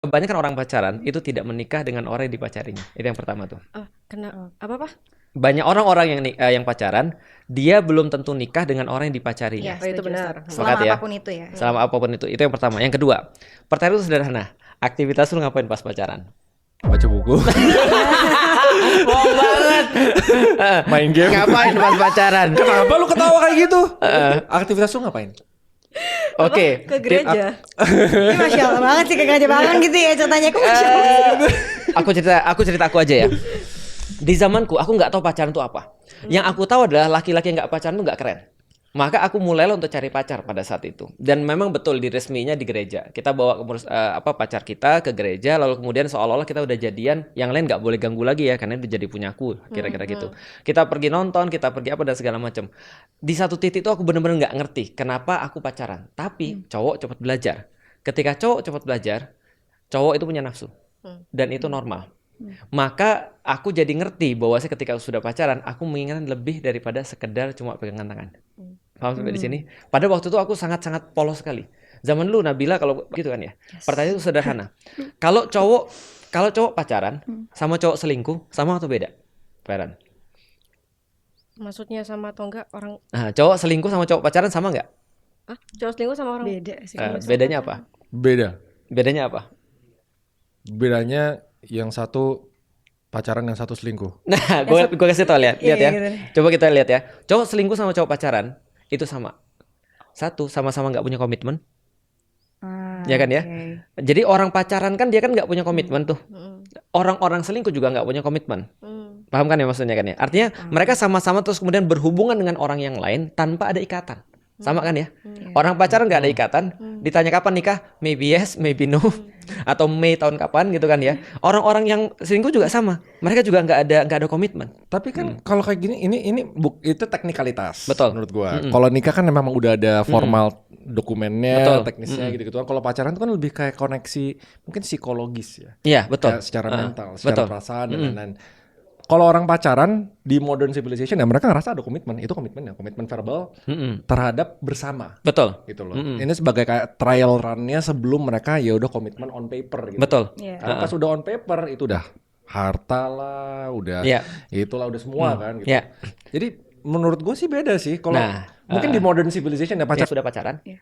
Kebanyakan orang pacaran itu tidak menikah dengan orang yang dipacarinya. Itu yang pertama tuh. Oh, kena apa? Banyak orang-orang yang pacaran, dia belum tentu nikah dengan orang yang dipacarinya. Iya, Oh, itu setuju, benar. Ustaz. Sepakat Selama ya? apapun itu ya. Selama apapun itu yang pertama. Yang kedua, pertanyaan itu sederhana. Aktivitas lu ngapain pas pacaran? Baca buku. Bohong banget. Main game. Ngapain pas pacaran? Kenapa lu ketawa kayak gitu? Aktivitas lu ngapain? Oke. Ke gereja. Ini Masya Allah banget sih, kayak banget gitu ya ceritanya. Kok Masya Allah. Aku cerita aku aja ya. Di zamanku aku nggak tahu pacaran itu apa. Yang aku tahu adalah laki-laki yang nggak pacaran tuh nggak keren. Maka aku mulailah untuk cari pacar pada saat itu. Dan memang betul di resminya di gereja. Kita bawa pacar kita ke gereja, lalu kemudian seolah-olah kita udah jadian, yang lain nggak boleh ganggu lagi ya karena itu jadi punyaku, kira-kira gitu. Kita pergi nonton, kita pergi apa dan segala macam. Di satu titik itu aku benar-benar nggak ngerti kenapa aku pacaran. Tapi cowok cepat belajar. Ketika cowok cepat belajar, cowok itu punya nafsu. Dan itu normal. Maka aku jadi ngerti bahwa ketika sudah pacaran, aku menginginkan lebih daripada sekedar cuma pegangan tangan. Paham sampai di sini? Pada waktu itu aku sangat-sangat polos sekali. Zaman dulu Nabila kalau gitu kan ya. Pertanyaan itu sederhana. Kalau cowok pacaran sama cowok selingkuh sama atau beda? Feren. Maksudnya sama atau enggak orang Nah, cowok selingkuh sama cowok pacaran sama nggak? cowok selingkuh sama orang Beda sih. Bedanya apa? Beda. Bedanya apa? Bedanya yang satu pacaran, yang satu selingkuh. Nah, gue kasih tau lihat Iya, ya. gitu. Coba kita lihat ya. Cowok selingkuh sama cowok pacaran itu sama. Satu, sama-sama nggak punya komitmen. Ya kan ya? Oke. Jadi orang pacaran kan dia kan nggak punya komitmen tuh. Orang-orang selingkuh juga nggak punya komitmen. Paham kan ya maksudnya kan ya? Artinya mereka sama-sama terus kemudian berhubungan dengan orang yang lain tanpa ada ikatan. Sama kan ya? Orang pacaran nggak ada ikatan. Ditanya kapan nikah? Maybe yes, maybe no. Atau Mei tahun kapan gitu kan ya? Orang-orang yang selingkuh juga sama. Mereka juga nggak ada komitmen. Tapi kan kalau kayak gini, ini itu teknikalitas. Betul. Menurut gua. Kalau nikah kan memang udah ada formal dokumennya, Betul. teknisnya gitu-gitu. Kalau pacaran itu kan lebih kayak koneksi mungkin psikologis ya. Iya betul. Kayak secara mental, secara betul. perasaan dan lain-lain. Kalau orang pacaran di modern civilization ya mereka ngerasa ada komitmen. Itu komitmen verbal terhadap bersama. Betul. Gitu loh. Ini sebagai kayak trial run-nya sebelum mereka ya udah komitmen on paper gitu. Betul. Iya. Karena pas udah on paper itu udah harta lah, udah Iya. itulah udah semua kan gitu. Iya. Jadi menurut gue sih beda sih kalau Nah, mungkin di modern civilization ya pacar. Yang sudah pacaran. Iya.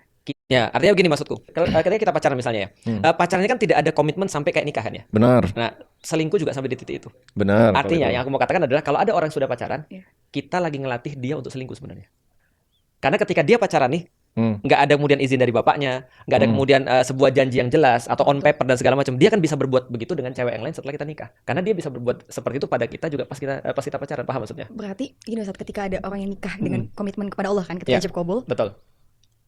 Ya, artinya begini maksudku. Ketika kita pacaran misalnya ya. Pacaran ini kan tidak ada komitmen sampai kayak nikahan ya. Benar, Nah, selingkuh juga sampai di titik itu. benar. Artinya yang aku mau katakan adalah kalau ada orang yang sudah pacaran, Iya. kita lagi ngelatih dia untuk selingkuh sebenarnya. Karena ketika dia pacaran nih, Hmm. nggak ada kemudian izin dari bapaknya, nggak ada kemudian sebuah janji yang jelas atau on paper dan segala macam. Dia kan bisa berbuat begitu dengan cewek yang lain setelah kita nikah. Karena dia bisa berbuat seperti itu pada kita juga pas kita pacaran. Paham maksudnya? Berarti gini Ustaz, ketika ada orang yang nikah dengan komitmen kepada Allah kan, ketika Iya. ijab kabul, Betul.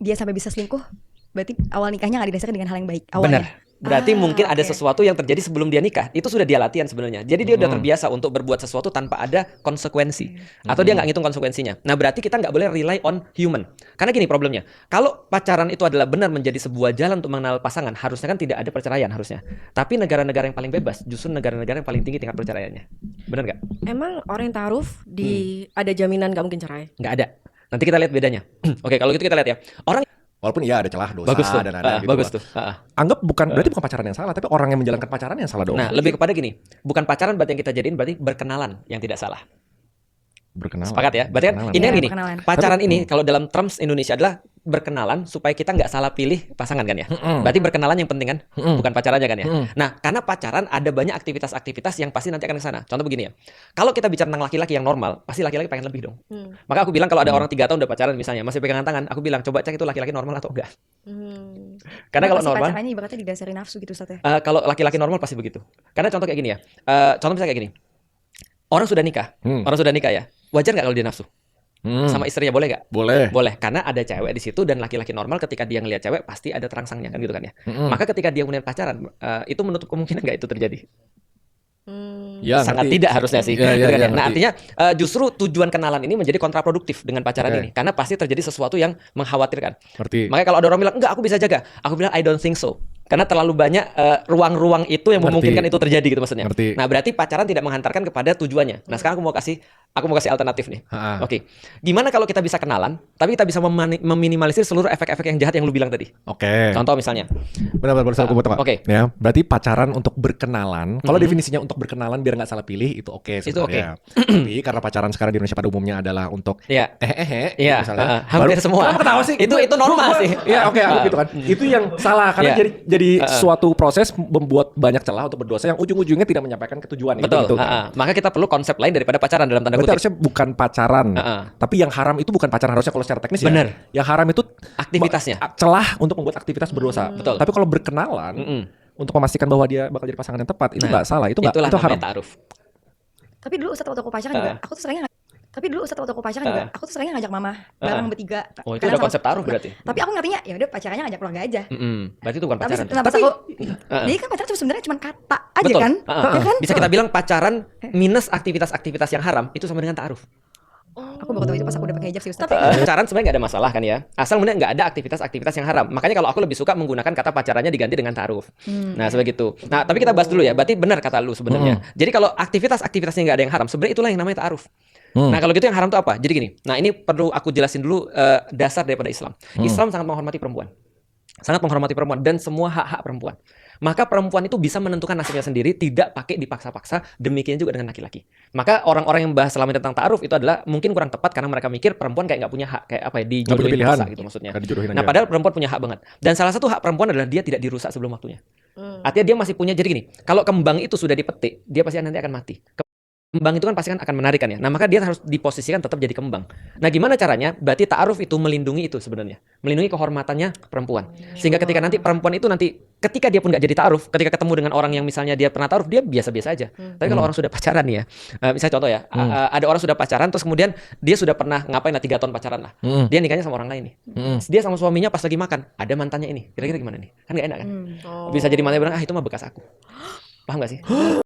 dia sampai bisa selingkuh, berarti awal nikahnya nggak didasarkan dengan hal yang baik Benar. awalnya. Berarti mungkin ada oke. sesuatu yang terjadi sebelum dia nikah. Itu sudah dia latihan sebenarnya. Jadi dia udah terbiasa untuk berbuat sesuatu tanpa ada konsekuensi. Atau dia nggak ngitung konsekuensinya. Nah berarti kita nggak boleh rely on human. Karena gini problemnya. Kalau pacaran itu adalah benar menjadi sebuah jalan untuk mengenal pasangan, harusnya kan tidak ada perceraian harusnya. Tapi negara-negara yang paling bebas, justru negara-negara yang paling tinggi tingkat perceraiannya. Benar nggak? Emang orang yang ta'aruf ada jaminan nggak mungkin cerai? Nggak ada. Nanti kita lihat bedanya. Oke, kalau gitu kita lihat ya. Orang Walaupun ya ada celah dosa bagus tuh. dan lain-lain gitu Bagus lah. tuh. Anggap berarti bukan pacaran yang salah, tapi orang yang menjalankan pacaran yang salah dong. Nah, lebih kepada gini. Bukan pacaran berarti yang kita jadiin berarti berkenalan yang tidak salah. Berkenalan. Sepakat ya? Berarti kan Berkenalan. ini kan Iya, gini. berkenalan. Pacaran ini kalau dalam terms Indonesia adalah berkenalan supaya kita nggak salah pilih pasangan kan ya. Berarti berkenalan yang penting kan, bukan pacarannya kan ya. Nah, karena pacaran ada banyak aktivitas-aktivitas yang pasti nanti akan ke sana. Contoh begini ya. Kalau kita bicara tentang laki-laki yang normal, pasti laki-laki pengen lebih dong. Maka aku bilang kalau ada orang 3 tahun udah pacaran misalnya, masih pegangan tangan, aku bilang coba cek itu laki-laki normal atau enggak. Karena kalau Pasti normal, pacarannya ibaratnya didasari nafsu gitu Ustaz ya. kalau laki-laki normal pasti begitu. Karena contoh kayak gini ya. Contoh misalnya kayak gini. Orang sudah nikah ya. Wajar nggak kalau dia nafsu? Sama istrinya boleh nggak? Boleh. Boleh, karena ada cewek di situ dan laki-laki normal ketika dia ngelihat cewek pasti ada terangsangnya kan gitu kan ya. Maka ketika dia kemudian pacaran, itu menutup kemungkinan nggak itu terjadi. Ya, Sangat ngerti. tidak harusnya sih. Ya, gitu kan ya. ngerti. Nah artinya justru tujuan kenalan ini menjadi kontraproduktif dengan pacaran Oke. ini, karena pasti terjadi sesuatu yang mengkhawatirkan. Ngerti. Makanya kalau ada orang bilang enggak aku bisa jaga, aku bilang I don't think so. Karena terlalu banyak ruang-ruang itu yang Ngerti. memungkinkan itu terjadi gitu maksudnya. Ngerti. Nah berarti pacaran tidak menghantarkan kepada tujuannya. Nah sekarang aku mau kasih Aku mau kasih alternatif nih. Ha-ha. Oke. Gimana kalau kita bisa kenalan, tapi kita bisa meminimalisir seluruh efek-efek yang jahat yang lu bilang tadi? Oke. Contoh misalnya. Benar aku potong. Oke. Ya, berarti pacaran untuk berkenalan. Kalau definisinya untuk berkenalan biar nggak salah pilih itu oke. Itu oke. Tapi karena pacaran sekarang di Indonesia pada umumnya adalah untuk Iya. Iya, misalnya. hampir semua. Kenapa ketawa sih? Itu normal sih. Iya, oke, aku gitu kan. Itu yang salah karena Iya. jadi suatu proses membuat banyak celah untuk berdosa yang ujung-ujungnya tidak menyampaikan ke tujuan. Betul. Itu kan. Maka kita perlu konsep lain daripada pacaran dalam tanda Berarti kutip. harusnya bukan pacaran, tapi yang haram itu bukan pacaran harusnya kalau secara teknis Bener. ya. Yang haram itu Aktivitasnya. celah untuk membuat aktivitas berdosa. Betul. Tapi kalau berkenalan untuk memastikan bahwa dia bakal jadi pasangan yang tepat itu nggak salah, itu Itulah itu haram. namanya ta'aruf. Tapi dulu Ustadz waktu aku pacaran juga, aku tuh seringnya aku tuh seringnya ngajak mama bareng bertiga. Oh, itu Kadang udah konsep sama- ta'aruf berarti. Tapi aku ngertinya ya udah pacarannya ngajak keluarga aja. Berarti itu bukan Tapi pacaran. kenapa aku jadi kan pacaran sebenarnya cuma kata aja Betul. kan? Ya kan? Bisa kita bilang pacaran minus aktivitas-aktivitas yang haram itu sama dengan ta'aruf. Aku baru tahu itu pas aku udah pakai hijab sih Ustadz. Pacaran sebenarnya nggak ada masalah kan ya, asal kemudian nggak ada aktivitas-aktivitas yang haram. Makanya kalau aku lebih suka menggunakan kata pacarannya diganti dengan ta'aruf. Nah seperti itu. Nah tapi kita bahas dulu ya, berarti benar kata lu sebenarnya. Jadi kalau aktivitasnya nggak ada yang haram, sebenarnya itulah yang namanya ta'aruf. Nah kalau gitu yang haram itu apa? Jadi gini, nah ini perlu aku jelasin dulu dasar daripada Islam. Islam sangat menghormati perempuan. Sangat menghormati perempuan dan semua hak-hak perempuan. Maka perempuan itu bisa menentukan nasibnya sendiri, tidak pakai dipaksa-paksa, demikian juga dengan laki-laki. Maka orang-orang yang bahas selama ini tentang ta'aruf itu adalah mungkin kurang tepat karena mereka mikir perempuan kayak nggak punya hak, kayak apa ya, Nggak punya dijodohin pilihan. paksa gitu maksudnya. Nggak dijodohin Nah aja. padahal perempuan punya hak banget. Dan salah satu hak perempuan adalah dia tidak dirusak sebelum waktunya. Artinya dia masih punya, jadi gini, kalau kembang itu sudah dipetik, dia pasti nanti akan mati. Kembang itu kan pasti akan menarikan ya. Nah maka dia harus diposisikan tetap jadi kembang. Nah gimana caranya? Berarti ta'aruf itu melindungi itu sebenarnya. Melindungi kehormatannya perempuan. Sehingga ketika nanti perempuan itu nanti ketika dia pun nggak jadi ta'aruf, ketika ketemu dengan orang yang misalnya dia pernah ta'aruf, dia biasa-biasa aja. Tapi kalau orang sudah pacaran nih ya, misalnya contoh ya, ada orang sudah pacaran terus kemudian dia sudah pernah ngapain lah 3 tahun pacaran lah. Dia nikahnya sama orang lain nih. Dia sama suaminya pas lagi makan, ada mantannya ini. Kira-kira gimana nih? Kan nggak enak kan? Bisa jadi mantannya bilang, ah itu mah bekas aku. Paham gak sih?